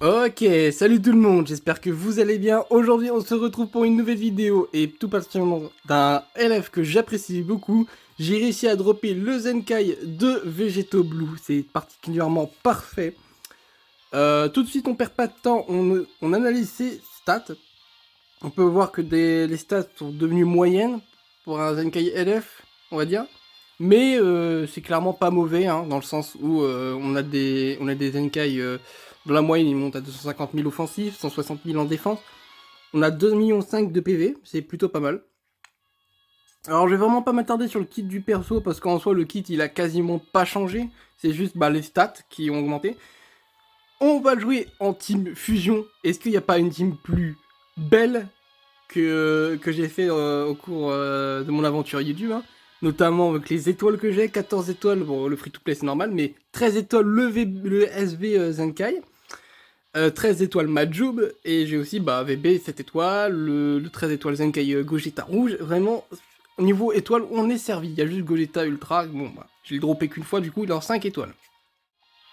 Ok, salut tout le monde, j'espère que vous allez bien. Aujourd'hui on se retrouve pour une nouvelle vidéo et tout particulièrement d'un élève que j'apprécie beaucoup. J'ai réussi à dropper le Zenkai de Vegeto Blue, c'est particulièrement parfait. Tout de suite on perd pas de temps, on analyse ses stats. On peut voir que les stats sont devenues moyennes pour un Zenkai LF, on va dire. Mais c'est clairement pas mauvais, hein, dans le sens où on a des Zenkai dans la moyenne, ils montent à 250 000 offensifs, 160 000 en défense. On a 2,5 millions de PV, c'est plutôt pas mal. Alors je vais vraiment pas m'attarder sur le kit du perso, parce qu'en soi le kit il a quasiment pas changé. C'est juste les stats qui ont augmenté. On va jouer en team fusion. Est-ce qu'il n'y a pas une team plus belle que j'ai fait au cours de mon aventure YouTube, hein, notamment avec les étoiles que j'ai, 14 étoiles, bon le free-to-play c'est normal, mais 13 étoiles le SV Zenkai, 13 étoiles Majub, et j'ai aussi VB 7 étoiles, le 13 étoiles Zenkai Gogeta rouge. Vraiment, au niveau étoiles, on est servi. Il y a juste Gogeta Ultra, bon je l'ai droppé qu'une fois, du coup il est en 5 étoiles.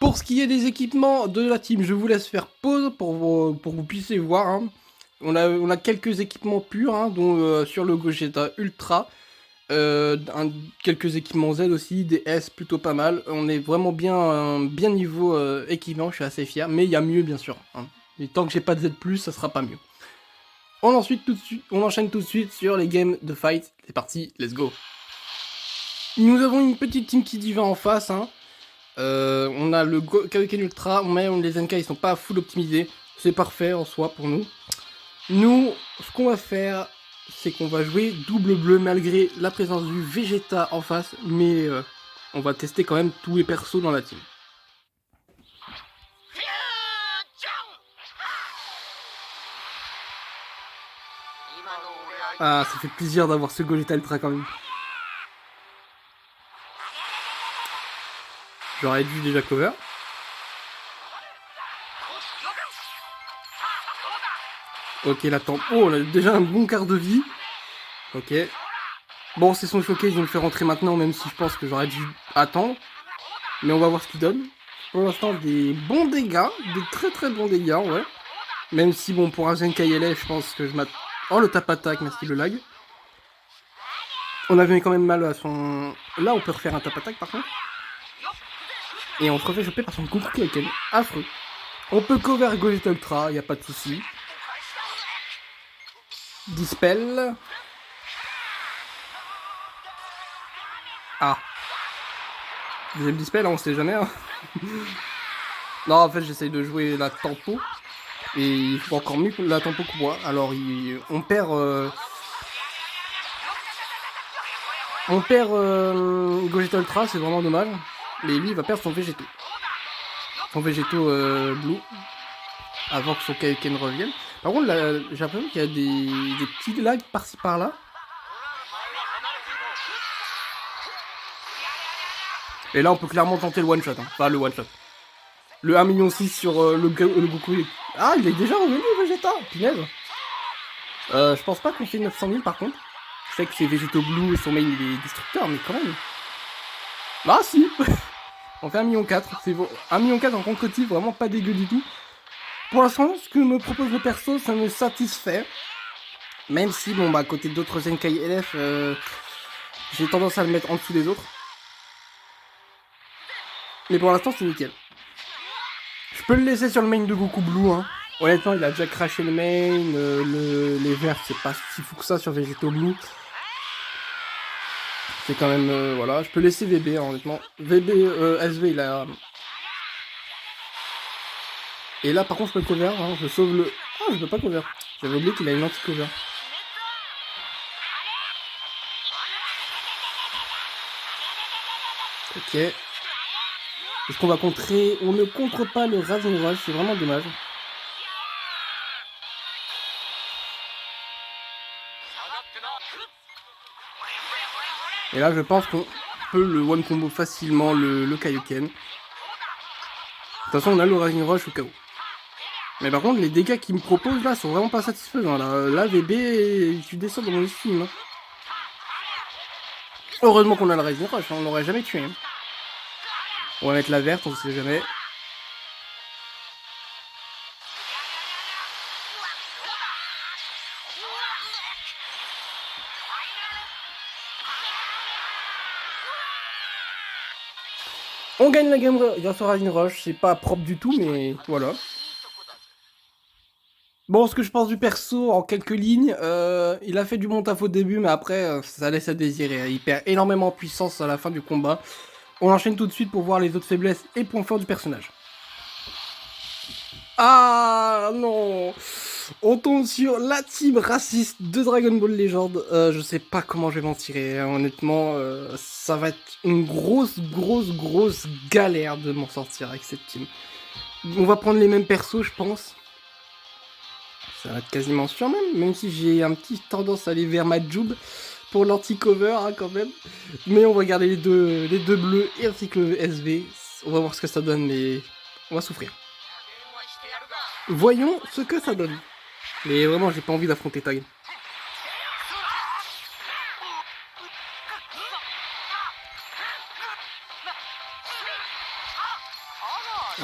Pour ce qui est des équipements de la team, je vous laisse faire pause pour que vous puissiez voir, hein. On a quelques équipements purs, hein, dont sur le Gogeta Ultra, quelques équipements Z aussi, des S plutôt pas mal. On est vraiment bien niveau équipement, je suis assez fier, mais il y a mieux bien sûr, hein. Et tant que j'ai pas de Z+, ça sera pas mieux. On enchaîne tout de suite sur les games de fight. C'est parti, let's go. Nous avons une petite team qui diva en face, hein. On a le Kaioken Ultra, mais les Zenkai ils sont pas full optimisés. C'est parfait en soi pour nous. Nous, ce qu'on va faire, c'est qu'on va jouer double bleu malgré la présence du Vegeta en face, mais on va tester quand même tous les persos dans la team. Ah, ça fait plaisir d'avoir ce Gogeta Ultra quand même. J'aurais dû déjà cover. Ok, la tempe. Oh, on a déjà un bon quart de vie. Ok. Bon, c'est son showcase, ils vont le faire rentrer maintenant, même si je pense que j'aurais dû attendre. Mais on va voir ce qu'il donne. Pour l'instant, des bons dégâts. Des très très bons dégâts, ouais. Même si, bon, pour un Zenkai LF, je pense que je m'attends. Oh, le tap-attack, merci le lag. On avait quand même mal à son... Là, on peut refaire un tap-attack, par contre. Et on se refait choper par son Goku Kaioken. Affreux. On peut cover Gogeta Ultra, y a pas de souci. Dispel. Ah. Deuxième dispel, on sait jamais, hein. Non, en fait, j'essaye de jouer la tempo. Et il faut encore mieux la tempo que moi. Alors, on perd... On perd Gogeta Ultra, c'est vraiment dommage. Mais lui, il va perdre son Végéto. Son Végéto Blue. Avant que son Kaioken revienne. Par contre, j'ai l'impression qu'il y a des petits lags par-ci par-là. Et là, on peut clairement tenter le one-shot. Hein. Enfin, le one-shot. Le 1,6 million sur le Goku. Ah, il est déjà revenu, Vegeta. Punaise. Je pense pas qu'on fait 900 000 par contre. Je sais que c'est Végéto Blue et son main il est destructeur, mais quand même. Ah si. On fait 1,4 million. C'est 1,4 million en contre-type, vraiment pas dégueu du tout. Pour l'instant, ce que me propose le perso, ça me satisfait. Même si, bon, à côté d'autres Zenkai LF, j'ai tendance à le mettre en dessous des autres. Mais pour l'instant, c'est nickel. Je peux le laisser sur le main de Goku Blue, hein. Honnêtement, il a déjà craché le main, les verts, c'est pas si fou que ça sur Végéto Blue. C'est quand même, voilà, je peux laisser VB, hein, honnêtement. VB, SV, il a... Et là, par contre, je peux le cover, hein, je sauve le... Ah, je peux pas cover. J'avais oublié qu'il a une anti-cover. Ok. Est-ce qu'on va contrer? On ne contre pas le Rising Rush, c'est vraiment dommage. Et là, je pense qu'on peut le one combo facilement le Kaioken. De toute façon, on a le Rising Rush au cas où. Mais par contre, les dégâts qu'il me propose là sont vraiment pas satisfaisants. Là VB, tu descends dans mon estime. Hein. Heureusement qu'on a le Rising Rush, hein, on l'aurait jamais tué. Hein. On va mettre la verte, on sait jamais. On gagne la game grâce au Rising Rush, c'est pas propre du tout, mais voilà. Bon, ce que je pense du perso, en quelques lignes, il a fait du bon taf au début, mais après, ça laisse à désirer. Il perd énormément en puissance à la fin du combat. On enchaîne tout de suite pour voir les autres faiblesses et points forts du personnage. Ah non! On tombe sur la team raciste de Dragon Ball Legend. Je sais pas comment je vais m'en tirer. Honnêtement, ça va être une grosse galère de m'en sortir avec cette team. On va prendre les mêmes persos, je pense. Ça va être quasiment sûr même si j'ai un petit tendance à aller vers Majoub pour l'anti-cover hein, quand même. Mais on va garder les deux bleus et ainsi que le SV. On va voir ce que ça donne, mais on va souffrir. Voyons ce que ça donne. Mais vraiment, j'ai pas envie d'affronter Tag.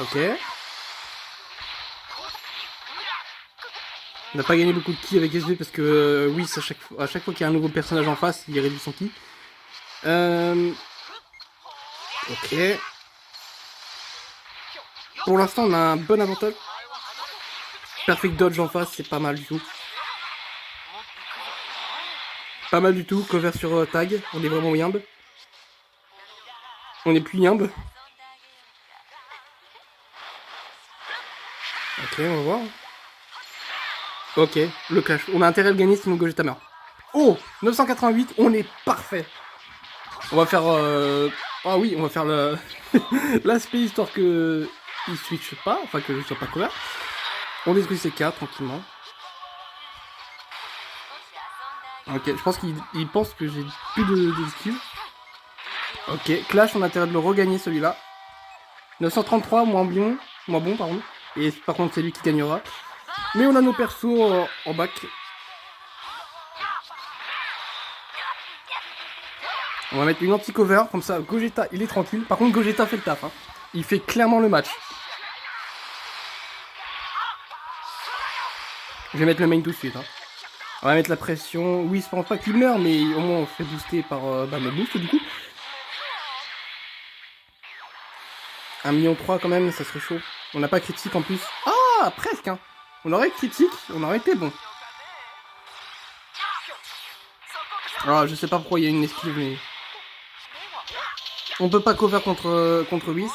Ok. On n'a pas gagné beaucoup de ki avec SV parce que oui, à chaque fois qu'il y a un nouveau personnage en face, il réduit son ki. Ok. Pour l'instant, on a un bon avantage. Perfect dodge en face, c'est pas mal du tout. Pas mal du tout. Cover sur Tag, on est vraiment yimbe. On est plus yimbe. Ok, on va voir. Ok, le clash. On a intérêt à le gagner sinon Gogeta meurt. Oh 988, on est parfait. On va faire... Ah oui, on va faire l'aspect histoire que il switch pas, enfin que je sois pas couvert. On détruit ces 4 tranquillement. Ok, je pense qu'il pense que j'ai plus de skills. Ok, clash, on a intérêt de le regagner celui-là. 933, moins bon, pardon. Et par contre, c'est lui qui gagnera. Mais on a nos persos en bac. On va mettre une anti-cover, comme ça Gogeta il est tranquille. Par contre Gogeta fait le taf, hein. Il fait clairement le match. Je vais mettre le main tout de suite. Hein. On va mettre la pression. Oui, je pense pas qu'il meurt, mais au moins on fait booster par le boost du coup. 1,3 million quand même, ça serait chaud. On n'a pas critique en plus. Ah, presque hein. On aurait critique, on aurait été bon. Alors je sais pas pourquoi il y a une esquive, mais... On peut pas cover contre Whis.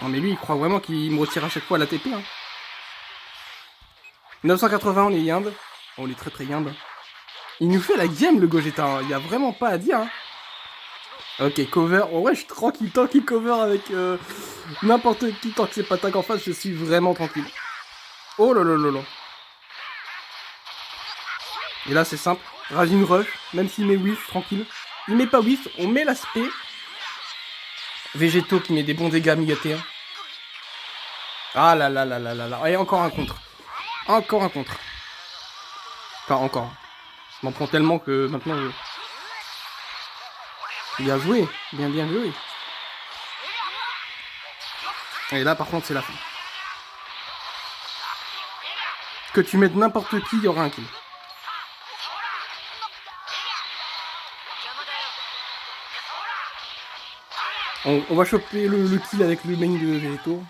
Non mais lui il croit vraiment qu'il me retire à chaque fois la TP hein. 980 on est yimbe. On est très yimbe. Il nous fait la game le Gogeta, hein. Il y a vraiment pas à dire hein. Ok cover, oh, ouais je suis tranquille tant qu'il cover avec n'importe qui, tant que c'est pas Tag en face je suis vraiment tranquille. Oh là là là là. Et là c'est simple, Raging Rush, même s'il met Whiff, tranquille. Il met pas Whiff, on met l'aspect. Végétaux qui met des bons dégâts migatés. Ah là là là là là là. Et encore un contre. Encore un contre. Enfin encore. Je m'en prends tellement que maintenant... Bien joué. Bien joué. Et là par contre c'est la fin. Que tu mettes n'importe qui, il y aura un kill. On va choper le kill avec le main de Végétaux.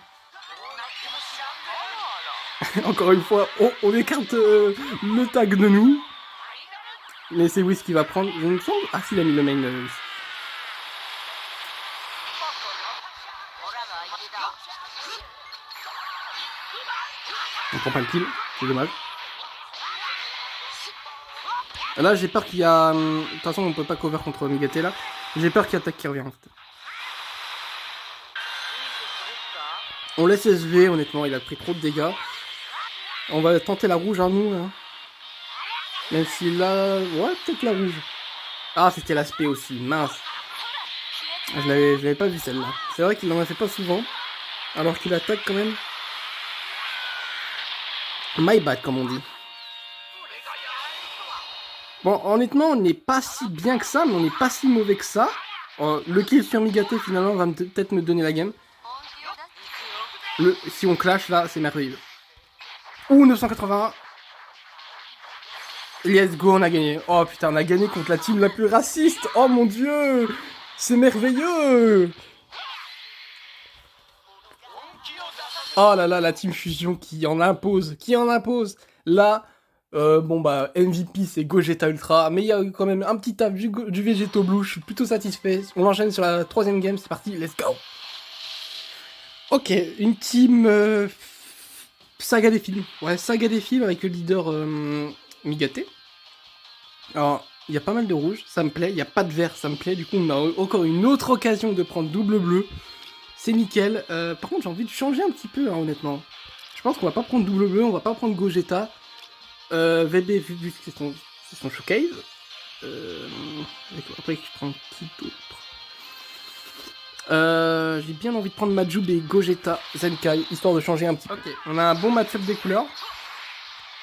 Encore une fois, on écarte le Tag de nous. Mais c'est Whis qui va prendre. Je me sens. Ah, s'il a mis le main de Whis. On prend pas le kill, c'est dommage. Là, j'ai peur qu'il y a. De toute façon, on peut pas cover contre Migaté là. J'ai peur qu'il y a Tag qui revient en fait. On laisse SV, honnêtement, il a pris trop de dégâts. On va tenter la rouge à nous. Hein. Même si là... Ouais, peut-être la rouge. Ah, c'était l'aspect aussi, mince. Je l'avais pas vu celle-là. C'est vrai qu'il en a fait pas souvent. Alors qu'il attaque quand même. My bad, comme on dit. Bon, honnêtement, on n'est pas si bien que ça, mais on n'est pas si mauvais que ça. Le kill sur Migaté, finalement, va peut-être me donner la game. Si on clash, là, c'est merveilleux. Ouh, 981. Let's go, on a gagné. Oh putain, on a gagné contre la team la plus raciste. Oh mon dieu. C'est merveilleux. Oh là là, la Team Fusion qui en impose, Là, bon bah, MVP c'est Gogeta Ultra, mais il y a eu quand même un petit taf du Végéto Blue, je suis plutôt satisfait. On enchaîne sur la 3ème game, c'est parti, let's go. Ok, une team Saga des films. Ouais, Saga des films avec le leader Migate. Alors, il y a pas mal de rouge, ça me plaît. Il n'y a pas de vert, ça me plaît. Du coup, on a encore une autre occasion de prendre double bleu. C'est nickel. Par contre, j'ai envie de changer un petit peu, hein, honnêtement. Je pense qu'on va pas prendre double bleu, on va pas prendre Gogeta. VB, vu que c'est son showcase. Après, je prends qui d'autre? J'ai bien envie de prendre Majub et Gogeta Zenkai, histoire de changer un petit peu. Ok, on a un bon match-up des couleurs.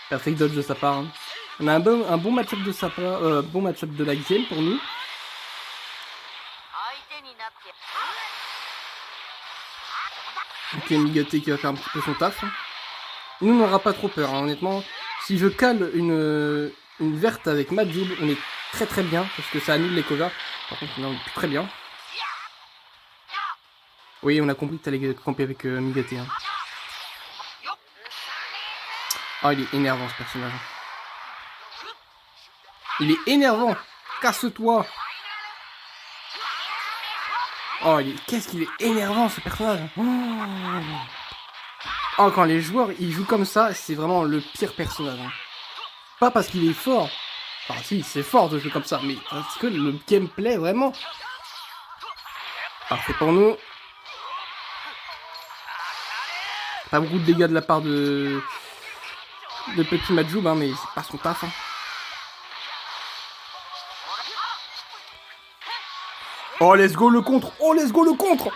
Perfect dodge de sa part. Hein. On a un bon match-up de sa part, bon match-up de la game pour nous. Ok, Migate qui va faire un petit peu son taf. Nous, on n'aura pas trop peur, hein, honnêtement. Si je cale une verte avec Majub, on est très très bien, parce que ça annule les covers. Par contre, on est plus très bien. Oui, on a compris que t'allais camper avec Migate. Hein. Oh, il est énervant ce personnage. Il est énervant. Casse-toi. Oh, qu'est-ce qu'il est énervant ce personnage. Oh, quand les joueurs ils jouent comme ça, c'est vraiment le pire personnage. Hein. Pas parce qu'il est fort. Enfin, si, c'est fort de jouer comme ça, mais parce que le gameplay, vraiment. Parfait pour nous. Pas beaucoup de dégâts de la part de petit Majub, hein, mais c'est pas son taf. Hein. Oh, let's go le contre. Oh, let's go le contre.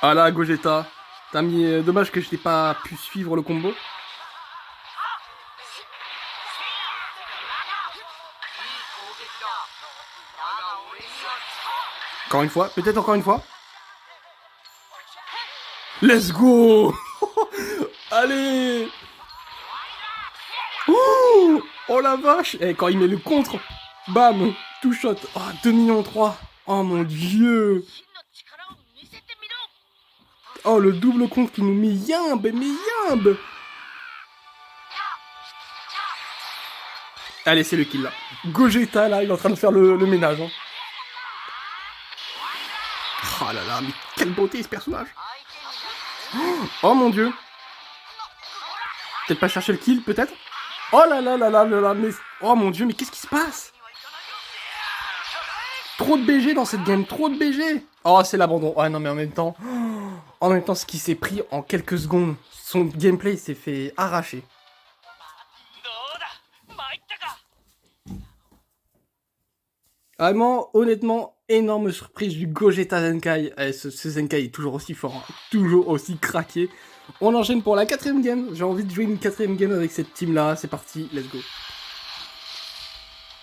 Ah là, Gogeta. T'as mis... dommage que je n'ai pas pu suivre le combo. Encore une fois. Peut-être encore une fois. Let's go. Allez. Oh la vache. Et quand il met le contre. Bam. Two shot. Oh, 2 millions 3. Oh mon dieu. Oh, le double contre qui nous met yimbe. Mais yimbe. Allez, c'est le kill là. Gogeta là, il est en train de faire le ménage. Hein. Oh là là, mais quelle beauté ce personnage. Oh mon dieu. Peut-être pas chercher le kill, peut-être. Oh là là là là là là, mais... Oh mon dieu, mais qu'est-ce qui se passe? Trop de BG dans cette game, trop de BG. Oh, c'est l'abandon. Oh non, mais en même temps... ce qui s'est pris en quelques secondes. Son gameplay s'est fait arracher. Vraiment, honnêtement, énorme surprise du Gogeta Zenkai. Ce Zenkai est toujours aussi fort, hein, toujours aussi craqué. On enchaîne pour la 4ème game. J'ai envie de jouer une 4ème game avec cette team-là. C'est parti, let's go.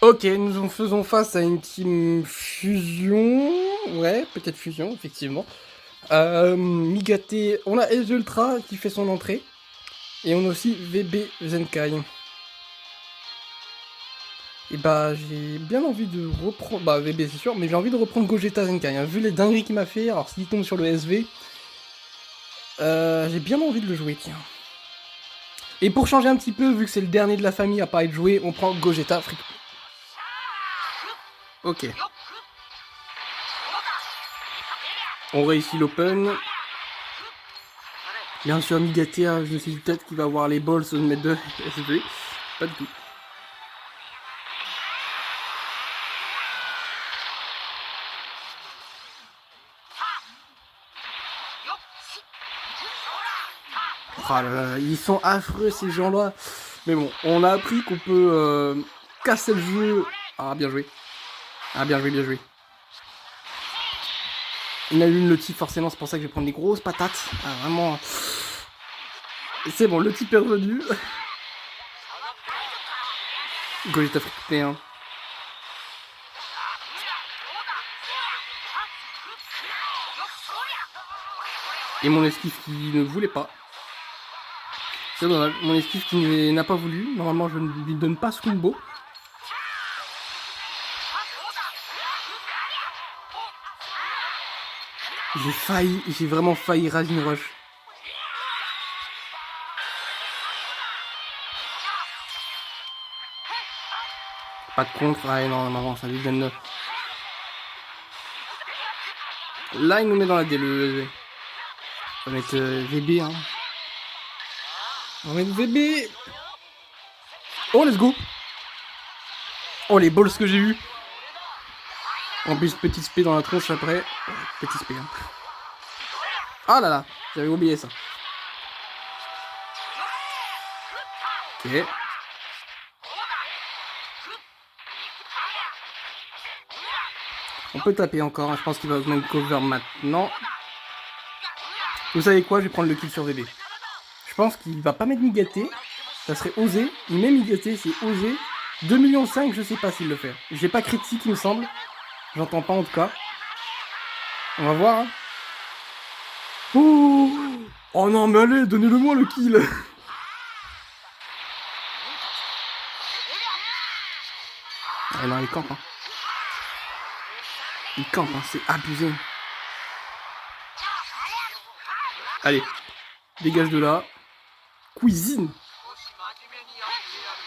Ok, nous en faisons face à une team fusion. Ouais, peut-être fusion, effectivement. Migate, on a Ez Ultra qui fait son entrée. Et on a aussi VB Zenkai. Et bah j'ai bien envie de reprendre, bah VB c'est sûr, mais j'ai envie de reprendre Gogeta Zenkai, hein. Vu les dingueries qu'il m'a fait, alors s'il tombe sur le SV, j'ai bien envie de le jouer, tiens. Et pour changer un petit peu, vu que c'est le dernier de la famille à pas être joué, on prend Gogeta Free. Ok. On réussit l'open. Bien sûr Migate, hein, je me suis dit peut-être qu'il va avoir les balls de mettre de SV, pas du tout. Oh là là, ils sont affreux ces gens-là. Mais bon, on a appris qu'on peut casser le jeu. Ah, bien joué. Ah, bien joué, bien joué. Il a eu une le type, forcément, c'est pour ça que je vais prendre des grosses patates. Ah, vraiment. C'est bon, le type est revenu. Gogeta fricoupé, hein. Et mon esquive qui ne voulait pas. C'est dommage, mon esquive qui n'a pas voulu. Normalement, je ne lui donne pas ce combo. J'ai vraiment failli Raging Rush. Pas de contre, ah non, ça lui donne... Là, il nous met dans la D, le... On va mettre VB, hein. On va mettre VB. Oh, let's go. Oh, les balls que j'ai eu. En plus, petit spé dans la tronche après. Petit spé, hein. Ah là là, j'avais oublié ça. Ok. On peut taper encore, hein. Je pense qu'il va même cover maintenant. Vous savez quoi, je vais prendre le kill sur VB. Je pense qu'il va pas mettre Migaté. Ça serait osé. Il met Migaté, c'est osé. 2,5 millions, je sais pas s'il le fait. J'ai pas critique, il me semble. J'entends pas en tout cas. On va voir. Hein. Oh non, mais allez, donnez-le-moi le kill. Ah non, il campe. Hein. Il campe, hein, c'est abusé. Allez, dégage de là. Cuisine.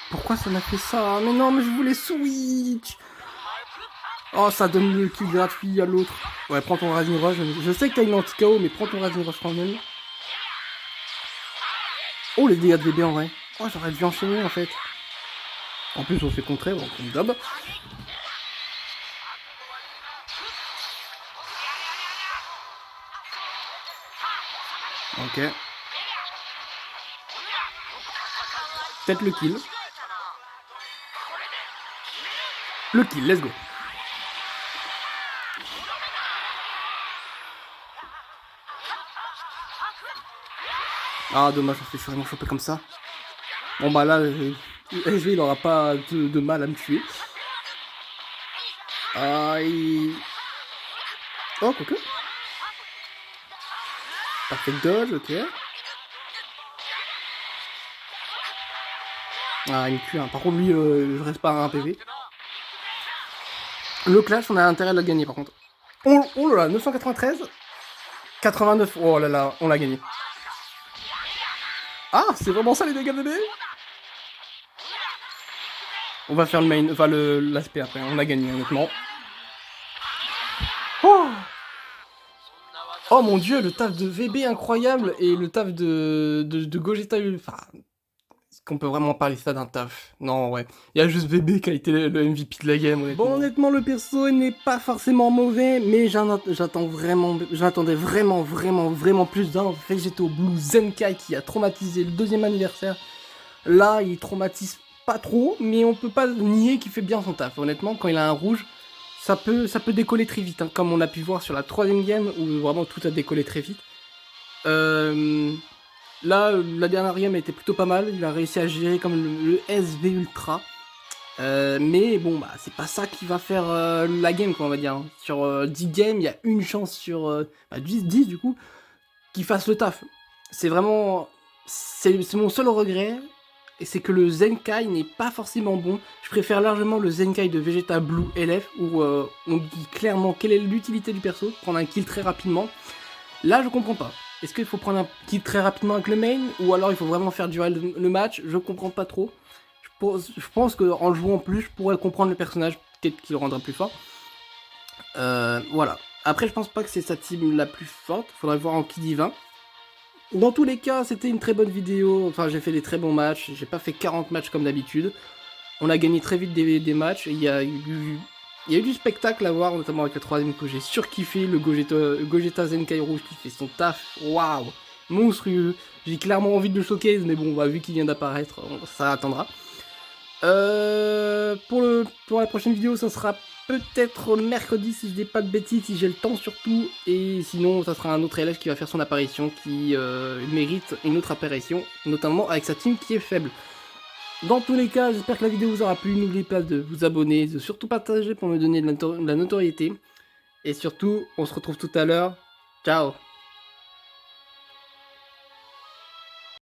Pourquoi ça m'a fait ça? Mais non, mais je voulais switch. Oh, ça donne le kill gratuit à l'autre. Ouais, prends ton Raging Rush. Je sais que t'as une anti-KO, mais prends ton Raging Rush quand même. Oh, les dégâts de bébé en vrai. Oh, j'aurais dû enchaîner en fait. En plus, on fait contrer, bon, comme d'hab. Ok. Peut-être le kill. Le kill, let's go. Ah, dommage, on se fait sûrement choper comme ça. Bon, bah là, SV, il aura pas de mal à me tuer. Aïe. Oh, quoique. Parfait dodge, ok. Ah, il me tue. Hein. Par contre, lui, je reste pas à un PV. Le clash, on a intérêt de le gagner par contre. Oh là là, 993. 89. Oh là là, on l'a gagné. Ah, c'est vraiment ça les dégâts de bébé. On va faire le main, enfin l'aspect après. On a gagné honnêtement. Oh mon dieu, le taf de VB incroyable et le taf de Gogeta. Enfin, est-ce qu'on peut vraiment parler ça d'un taf? Non, ouais. Il y a juste VB qui a été le MVP de la game, honnêtement. Bon, honnêtement, le perso n'est pas forcément mauvais, mais j'attendais vraiment plus d'un Vegeto Blue Zenkai qui a traumatisé le 2e anniversaire. Là, il traumatise pas trop, mais on peut pas nier qu'il fait bien son taf. Honnêtement, quand il a un rouge, ça peut décoller très vite, hein, comme on a pu voir sur la 3e game, où vraiment tout a décollé très vite. Là, la dernière game a été plutôt pas mal, il a réussi à gérer comme le SV Ultra. Mais bon, bah, c'est pas ça qui va faire la game, quoi, on va dire. Hein. Sur 10 games, il y a une chance sur 10 du coup, qu'il fasse le taf. C'est vraiment... C'est mon seul regret, et c'est que le Zenkai n'est pas forcément bon. Je préfère largement le Zenkai de Vegeta Blue LF, où on dit clairement quelle est l'utilité du perso, prendre un kill très rapidement. Là, je comprends pas. Est-ce qu'il faut prendre un kill très rapidement avec le main, ou alors il faut vraiment faire durer le match? Je comprends pas trop. Je pense qu'en jouant plus, je pourrais comprendre le personnage, peut-être qu'il le rendra plus fort. Voilà. Après, je pense pas que c'est sa team la plus forte. Faudrait voir en qui divin. Dans tous les cas, c'était une très bonne vidéo. Enfin, j'ai fait des très bons matchs. J'ai pas fait 40 matchs comme d'habitude. On a gagné très vite des matchs. Il y a eu du spectacle à voir, notamment avec le 3ème que j'ai surkiffé. Le Gogeta Zenkai rouge qui fait son taf. Waouh, monstrueux. J'ai clairement envie de le showcase, mais bon, bah, vu qu'il vient d'apparaître, ça attendra. Pour la prochaine vidéo, ça sera peut-être mercredi si je dis pas de bêtises, si j'ai le temps surtout, et sinon ça sera un autre élève qui va faire son apparition, qui mérite une autre apparition, notamment avec sa team qui est faible. Dans tous les cas, j'espère que la vidéo vous aura plu, n'oubliez pas de vous abonner, de surtout partager pour me donner de la notoriété, et surtout, on se retrouve tout à l'heure, ciao.